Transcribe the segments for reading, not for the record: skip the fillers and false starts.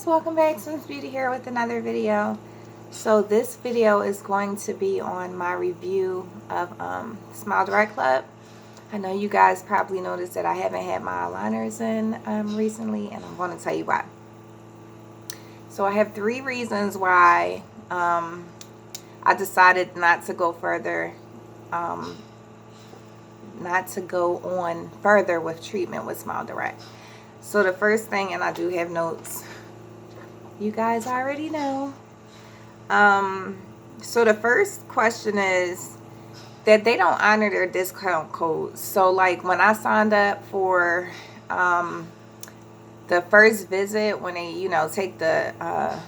guys, welcome back. Sims Beauty here with another video. So this video is going to be on my review of Smile Direct Club. I know you guys probably noticed that I haven't had my eyeliners in recently, and I'm going to tell you why. So I have 3 reasons why I decided not to go further, not to go on further with treatment with Smile Direct. So the first thing, and I do have notes, you guys already know. So the first question is that they don't honor their discount codes. So like when I signed up for the first visit, when they, you know, take the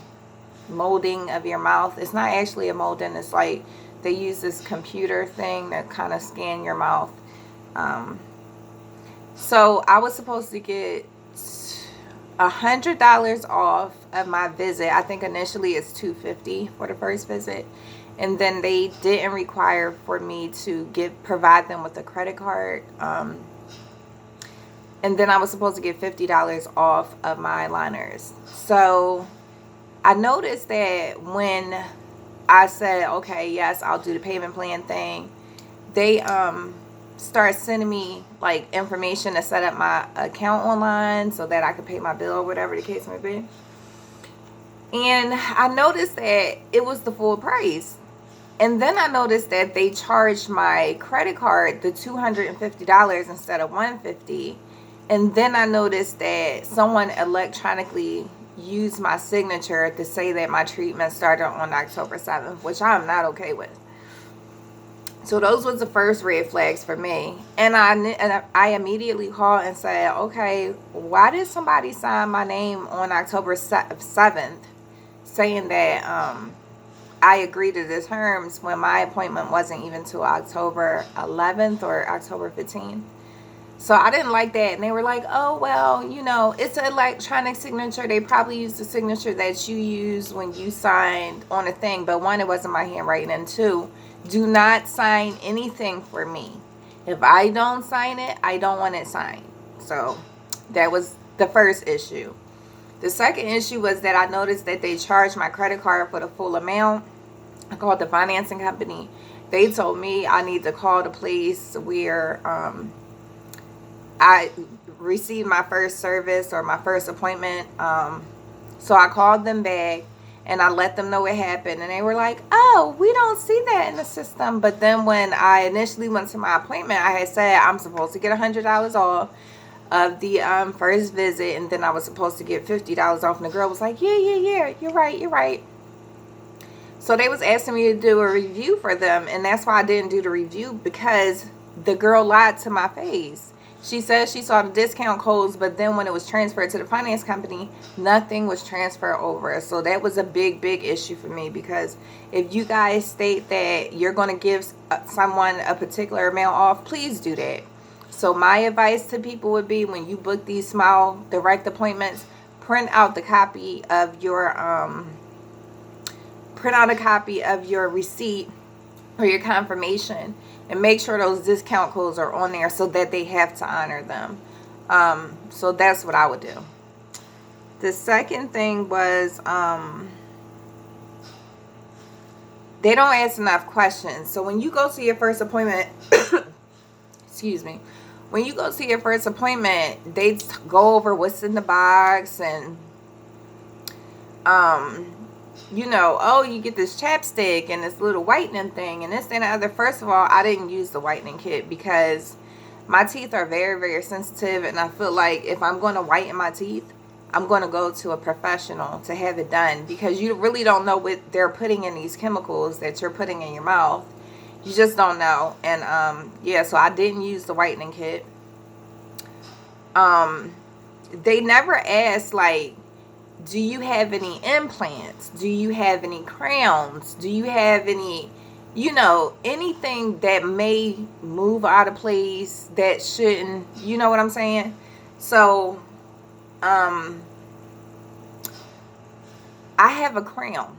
molding of your mouth, it's not actually a molding, it's like they use this computer thing that kind of scan your mouth. So I was supposed to get $100 off of my visit. I think initially it's $250 for the first visit, and then they didn't require for me to provide them with a credit card, and then I was supposed to get $50 off of my eyeliners. So I noticed that when I said, okay, yes, I'll do the payment plan thing, they start sending me like information to set up my account online so that I could pay my bill or whatever the case may be. And I noticed that it was the full price. And then I noticed that they charged my credit card the $250 instead of $150. And then I noticed that someone electronically used my signature to say that my treatment started on October 7th, which I'm not okay with. So those was the first red flags for me. And I immediately called and said, okay, why did somebody sign my name on October 7th saying that I agreed to the terms when my appointment wasn't even till October 11th or October 15th? So I didn't like that. And they were like, oh, well, you know, it's an electronic signature. They probably used the signature that you used when you signed on a thing. But 1, it wasn't my handwriting. And 2, do not sign anything for me. If I don't sign it, I don't want it signed. So that was the first issue. The second issue was that I noticed that they charged my credit card for the full amount. I called the financing company. They told me I need to call the place where I received my first service or my first appointment. So I called them back and I let them know what happened. And they were like, oh, we don't see that in the system. But then when I initially went to my appointment, I had said I'm supposed to get $100 off of the first visit. And then I was supposed to get $50 off. And the girl was like, yeah, you're right. So they was asking me to do a review for them. And that's why I didn't do the review, because the girl lied to my face. She said she saw the discount codes, but then when it was transferred to the finance company, nothing was transferred over. So that was a big issue for me, because if you guys state that you're going to give someone a particular amount off, please do that. So my advice to people would be, when you book these Smile Direct appointments, print out a copy of your receipt or your confirmation, and make sure those discount codes are on there so that they have to honor them. So that's what I would do. The second thing was they don't ask enough questions. So when you go to your first appointment, excuse me, when you go to your first appointment, they go over what's in the box and you know, oh, you get this chapstick and this little whitening thing and this and the other. First of all, I didn't use the whitening kit because my teeth are very sensitive, and I feel like if I'm going to whiten my teeth, I'm going to go to a professional to have it done, because you really don't know what they're putting in these chemicals that you're putting in your mouth. You just don't know. And yeah, so I didn't use the whitening kit. They never asked, like, do you have any implants? Do you have any crowns? Do you have any, you know, anything that may move out of place that shouldn't, you know what I'm saying? So, I have a crown.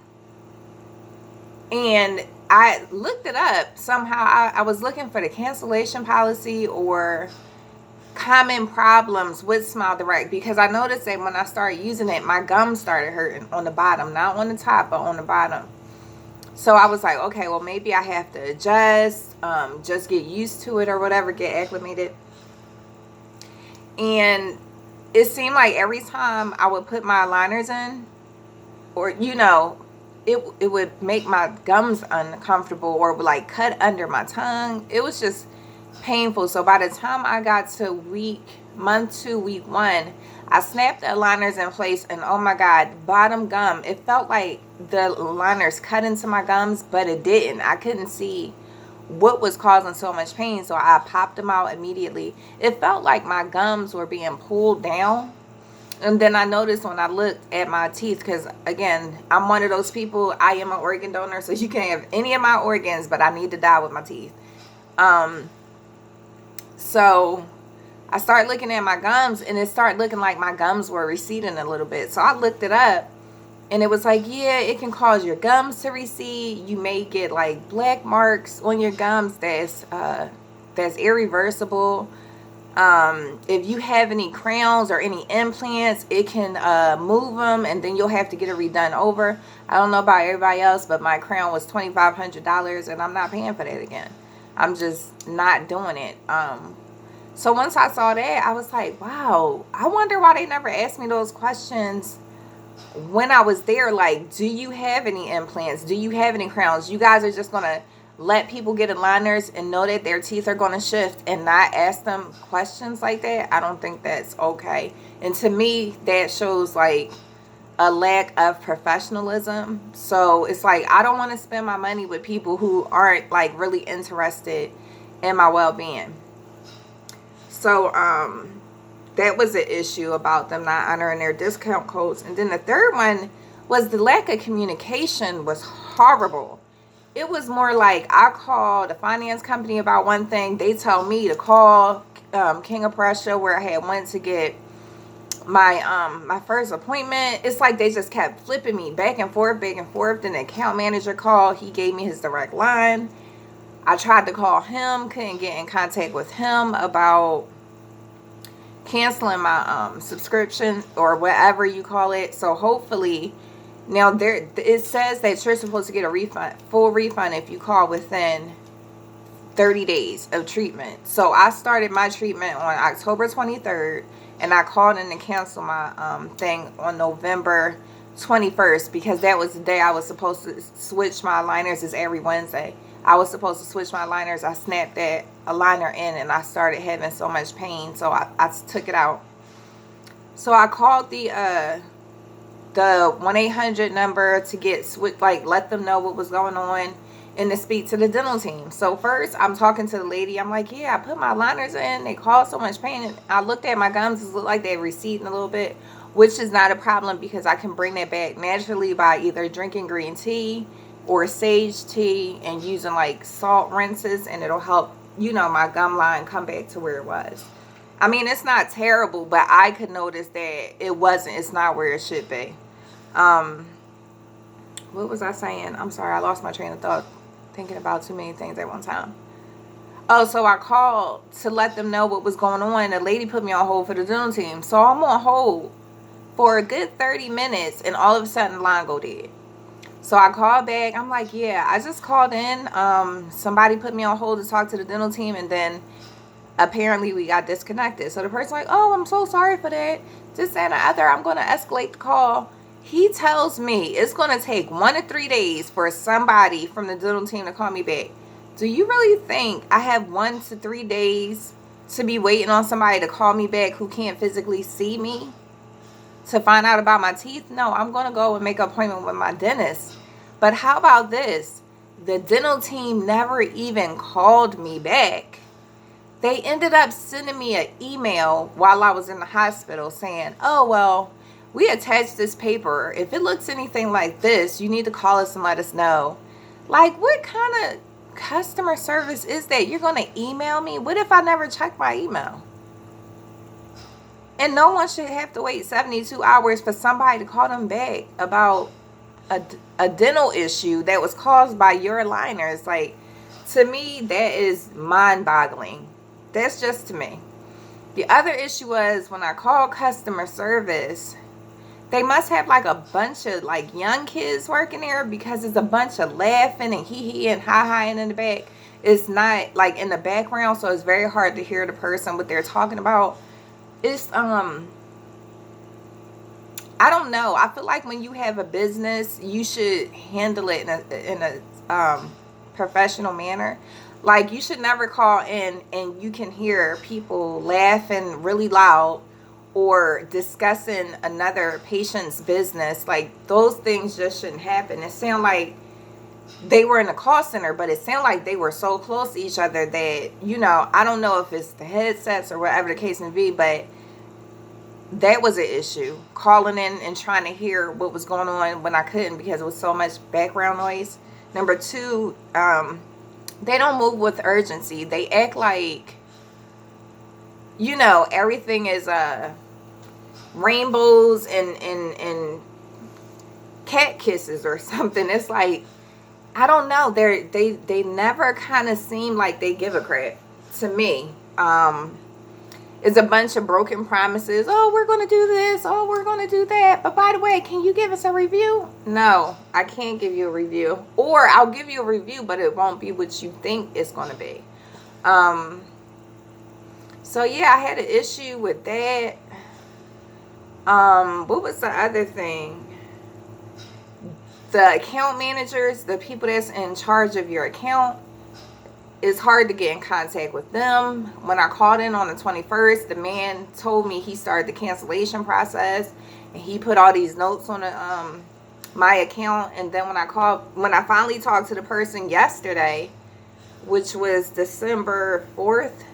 And I looked it up somehow. I was looking for the cancellation policy, or common problems with Smile Direct, because I noticed that when I started using it, my gums started hurting on the bottom, not on the top, but on the bottom. So I was like, okay, well, maybe I have to adjust, just get used to it or whatever, get acclimated. And it seemed like every time I would put my aligners in, or, you know, it would make my gums uncomfortable, or would like cut under my tongue. It was just painful. So by the time I got to month 2, week 1, I snapped the aligners in place, and oh my God, bottom gum, it felt like the aligners cut into my gums, but it didn't. I couldn't see what was causing so much pain, so I popped them out immediately. It felt like my gums were being pulled down. And then I noticed when I looked at my teeth, because again, I'm one of those people, I am an organ donor, so you can't have any of my organs, but I need to die with my teeth. So I started looking at my gums, and it started looking like my gums were receding a little bit. So I looked it up, and it was like, yeah, it can cause your gums to recede. You may get like black marks on your gums that's irreversible. If you have any crowns or any implants, it can move them, and then you'll have to get it redone over. I don't know about everybody else, but my crown was $2,500, and I'm not paying for that again. I'm just not doing it. So once I saw that, I was like, wow, I wonder why they never asked me those questions when I was there. Like, do you have any implants? Do you have any crowns? You guys are just going to let people get aligners and know that their teeth are going to shift and not ask them questions like that? I don't think that's okay. And to me, that shows like a lack of professionalism. So it's like, I don't want to spend my money with people who aren't like really interested in my well-being. So that was an issue about them not honoring their discount codes. And then the third one was the lack of communication was horrible. It was more like I called a finance company about one thing. They told me to call King of Prussia, where I had went to get my first appointment. It's like they just kept flipping me back and forth. Then the account manager called. He gave me his direct line. I tried to call him, couldn't get in contact with him about canceling my subscription or whatever you call it. So hopefully now it says that you're supposed to get a full refund if you call within 30 days of treatment. So I started my treatment on October 23rd, and I called in to cancel my thing on November 21st, because that was the day I was supposed to switch my aligners. Is every Wednesday I was supposed to switch my aligners. I snapped that aligner in, and I started having so much pain, so I took it out. So I called the 1-800 number to get switched, like let them know what was going on, and to speak to the dental team. So first I'm talking to the lady. I'm like, yeah, I put my aligners in, they caused so much pain, and I looked at my gums, it looked like they're receding a little bit, which is not a problem because I can bring that back naturally by either drinking green tea or sage tea and using like salt rinses, and it'll help, you know, my gum line come back to where it was. I mean, it's not terrible, but I could notice that it's not where it should be. What was I saying? I'm sorry, I lost my train of thought thinking about too many things at one time. Oh, so I called to let them know what was going on. The lady put me on hold for the dental team. So I'm on hold for a good 30 minutes, and all of a sudden the line go dead. So I called back. I'm like, yeah, I just called in. Somebody put me on hold to talk to the dental team, and then apparently we got disconnected. So the person's like, oh, I'm so sorry for that. This and the other. I'm going to escalate the call. He tells me it's going to take 1 to 3 days for somebody from the dental team to call me back. Do you really think I have 1 to 3 days to be waiting on somebody to call me back who can't physically see me to find out about my teeth? No, I'm going to go and make an appointment with my dentist. But how about this? The dental team never even called me back. They ended up sending me an email while I was in the hospital saying, oh, well, we attached this paper. If it looks anything like this, you need to call us and let us know. Like, what kind of customer service is that? You're going to email me? What if I never check my email? And no one should have to wait 72 hours for somebody to call them back about a dental issue that was caused by your aligners. Like, to me, that is mind-boggling. That's just to me. The other issue was when I called customer service, they must have like a bunch of like young kids working there, because it's a bunch of laughing and hee and ha and in the back. It's not like in the background, so it's very hard to hear the person what they're talking about. It's I don't know. I feel like when you have a business, you should handle it in a professional manner. Like, you should never call in and you can hear people laughing really loud or discussing another patient's business. Like, those things just shouldn't happen. It sounded like they were in a call center, but it sounded like they were so close to each other that, you know, I don't know if it's the headsets or whatever the case may be, but that was an issue. Calling in and trying to hear what was going on when I couldn't, because it was so much background noise. Number two, they don't move with urgency. They act like, you know, everything is rainbows and cat kisses or something. It's like, I don't know. They never kind of seem like they give a crap to me. It's a bunch of broken promises. Oh, we're going to do this. Oh, we're going to do that. But by the way, can you give us a review? No, I can't give you a review. Or I'll give you a review, but it won't be what you think it's going to be. So yeah, I had an issue with that. What was the other thing? The account managers, the people that's in charge of your account, it's hard to get in contact with them. When I called in on the 21st, the man told me he started the cancellation process and he put all these notes on the, my account. And then when I finally talked to the person yesterday, which was December 4th,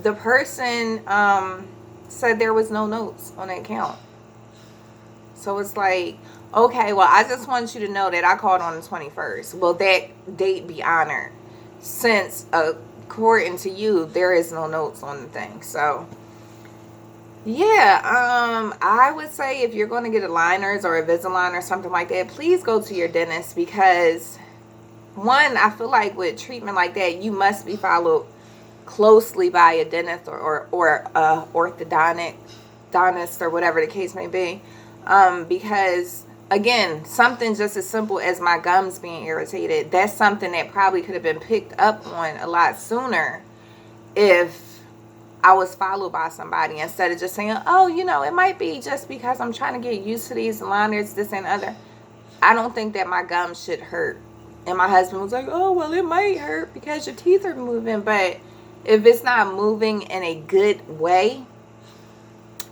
the person said there was no notes on the account. So it's like, okay, well, I just want you to know that I called on the 21st. Will that date be honored? Since, according to you, there is no notes on the thing. So, yeah, I would say if you're going to get aligners or a Invisalign or something like that, please go to your dentist, because, one, I feel like with treatment like that, you must be followed closely by a dentist or orthodontist or whatever the case may be. Because, again, something just as simple as my gums being irritated, that's something that probably could have been picked up on a lot sooner if I was followed by somebody, instead of just saying, oh, you know, it might be just because I'm trying to get used to these aligners, this and other. I don't think that my gums should hurt. And my husband was like, oh, well, it might hurt because your teeth are moving. But if it's not moving in a good way,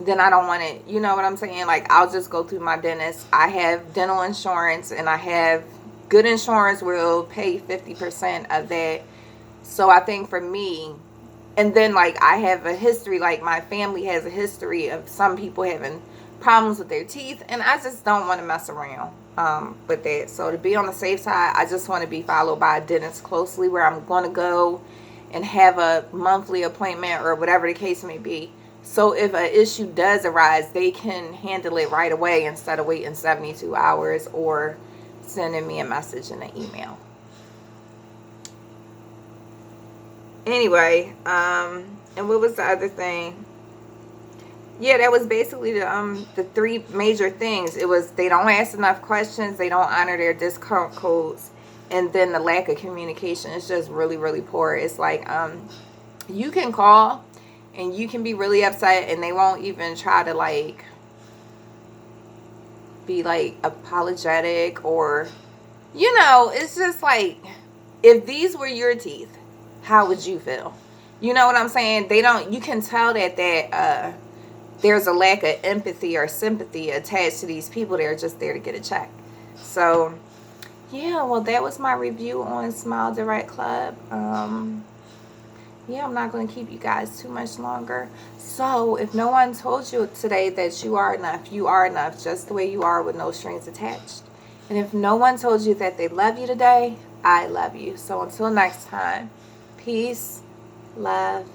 then I don't want it. You know what I'm saying? Like, I'll just go through my dentist. I have dental insurance, and I have good insurance where it'll pay 50% of that. So I think for me, and then like I have a history, like my family has a history of some people having problems with their teeth, and I just don't want to mess around with that. So to be on the safe side, I just want to be followed by a dentist closely, where I'm going to go and have a monthly appointment or whatever the case may be. So if an issue does arise, they can handle it right away instead of waiting 72 hours or sending me a message in an email. Anyway, and what was the other thing? Yeah, that was basically the three major things. It was they don't ask enough questions, they don't honor their discount codes, and then the lack of communication is just really, really poor. It's like you can call and you can be really upset and they won't even try to like be like apologetic, or, you know, it's just like, if these were your teeth, how would you feel? You know what I'm saying? They don't, you can tell that there's a lack of empathy or sympathy attached to these people. They're just there to get a check. So yeah, well, that was my review on Smile Direct Club. Yeah, I'm not going to keep you guys too much longer. So if no one told you today that you are enough just the way you are, with no strings attached. And if no one told you that they love you today, I love you. So until next time, peace, love,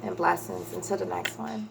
and blessings. Until the next one.